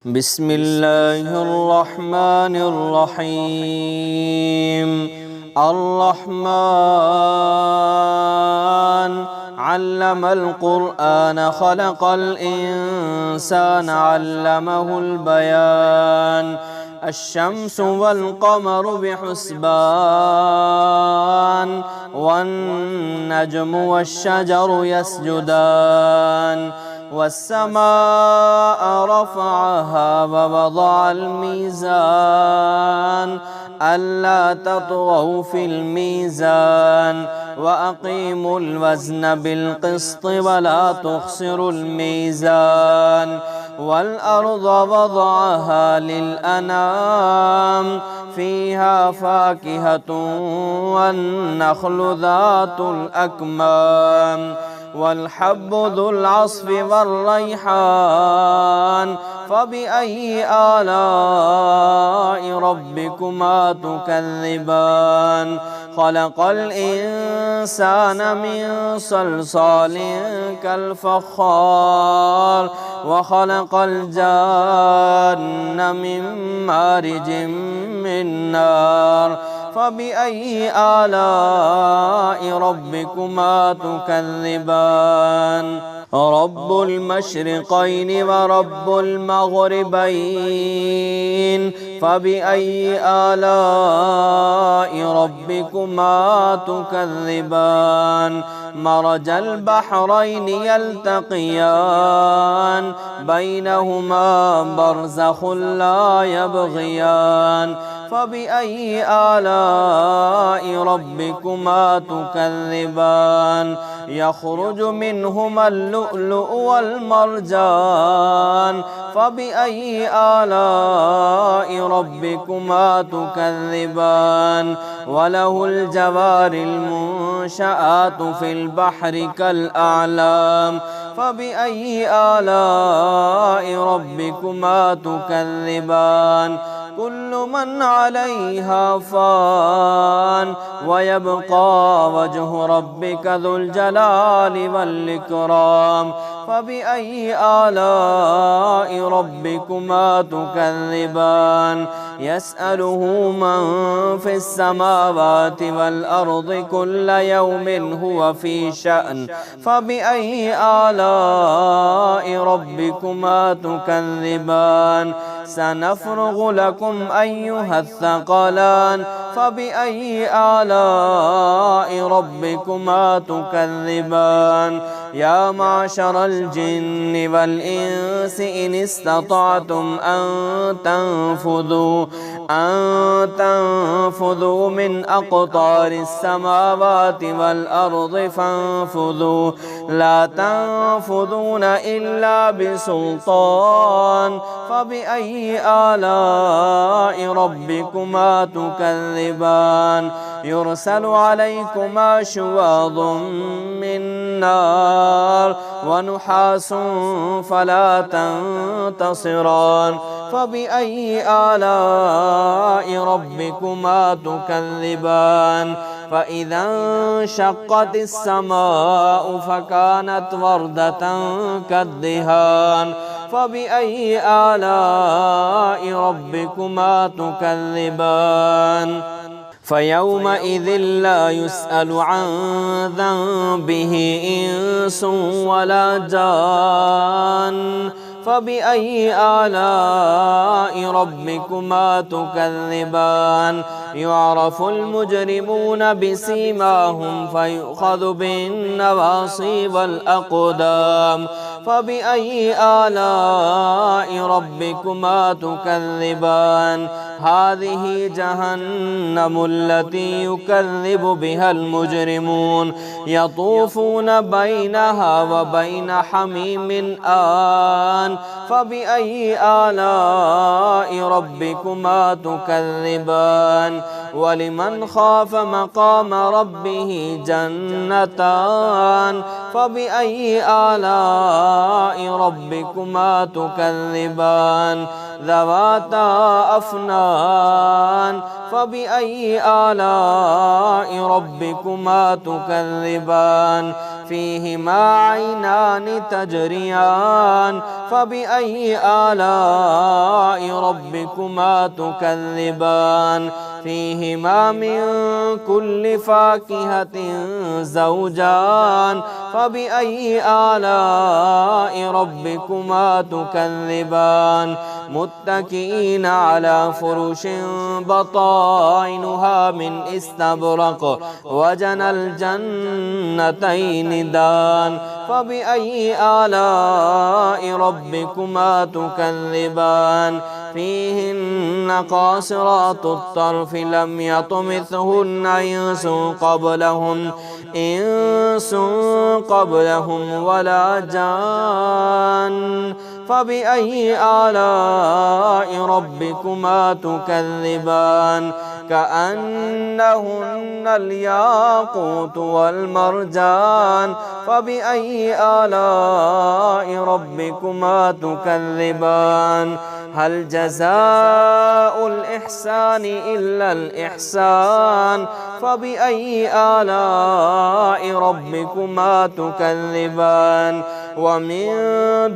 بسم الله الرحمن الرحيم. الرحمن علم القرآن خلق الإنسان علمه البيان. الشمس والقمر بحسبان والنجم والشجر يسجدان والسماء رفعها ووضع الميزان ألا تطغوا في الميزان وأقيموا الوزن بالقسط ولا تخسروا الميزان والأرض وضعها للأنام فيها فاكهة والنخل ذات الأكمام والحب ذو العصف والريحان فبأي آلاء ربكما تكذبان. خلق الإنسان من صلصال كالفخار وخلق الجان من مارج من نار فبأي آلاء ربكما تكذبان. رب المشرقين ورب المغربين فبأي آلاء ربكما تكذبان. مرج البحرين يلتقيان بينهما برزخ لا يبغيان فبأي آلاء ربكما تكذبان. يخرج منهما اللؤلؤ والمرجان فبأي آلاء ربكما تكذبان. وله الجوار المنشآت في البحر كالأعلام فبأي آلاء ربكما تكذبان. كل من عليها فان ويبقى وجه ربك ذو الجلال والإكرام فبأي آلاء ربكما تكذبان. يسأله من في السماوات والأرض كل يوم هو في شأن فبأي آلاء ربكما تكذبان. سنفرغ لكم أيها الثقلان فبأي آلاء ربكما تكذبان. يا معشر الجن والإنس إن استطعتم أن تنفذوا من أقطار السماوات والأرض فانفذوا لا تنفذون إلا بسلطان فبأي آلاء ربكما تكذبان. يرسل عليكما شواظ من نار ونحاس فلا تنتصران فبأي آلاء ربكما تكذبان. فإذا انشقت السماء فكانت وردة كالدهان فبأي آلاء ربكما تكذبان. فيومئذ لا يسأل عن ذنبه إنس ولا جان فبأي آلاء ربكما تكذبان. يعرف المجرمون بسيماهم فيؤخذ بالنواصي والأقدام فبأي آلاء ربكما تكذبان. هذه جهنم التي يكذب بها المجرمون يطوفون بينها وبين حميم آن فبأي آلاء ربكما تكذبان. ولمن خاف مقام ربه جنتان فبأي آلاء ربكما تكذبان. ذواتا أفنان فبأي آلاء ربكما تكذبان. فيهما عينان تجريان فبأي آلاء ربكما تكذبان فيهما من كل فاكهة زوجان فبأي آلاء ربكما تكذبان متكئين على فرش بطائنها من استبرق وجنى الجنتين دان فبأي آلاء ربكما تكذبان فيهن قاصرات الطرف لم يطمثهن إنس قبلهم ولا جان فبأي آلاء ربكما تكذبان كأنهن الياقوت والمرجان فبأي آلاء ربكما تكذبان هل جزاء الإحسان إلا الإحسان فبأي آلاء ربكما تكذبان ومن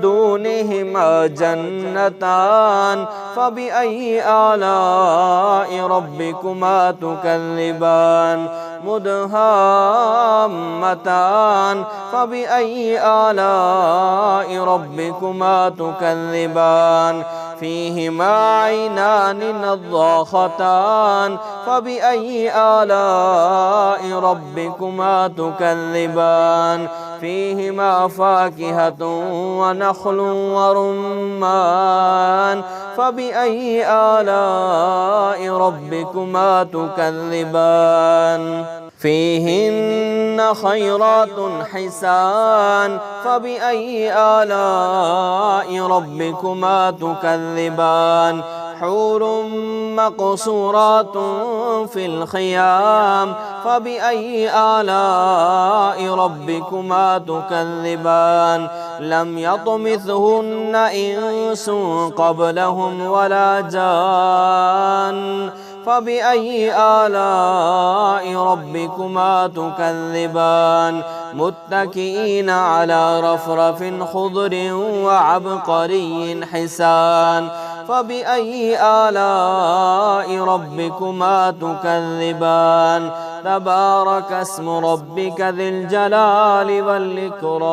دونهما جنتان فبأي آلاء ربكما تكذبان مدهامتان فبأي آلاء ربكما تكذبان فيهما عينان نضاختان فبأي آلاء ربكما تكذبان فيهما فاكهة ونخل ورمان فبأي آلاء ربكما تكذبان فيهن خيرات حسان فبأي آلاء ربكما تكذبان حور مقصورات في الخيام فبأي آلاء ربكما تكذبان لم يطمثهن إنس قبلهم ولا جان فبأي آلاء ربكما تكذبان متكئين على رفرف خضر وعبقري حسان فبأي آلاء ربكما تكذبان تبارك اسم ربك ذي الجلال والإكرام.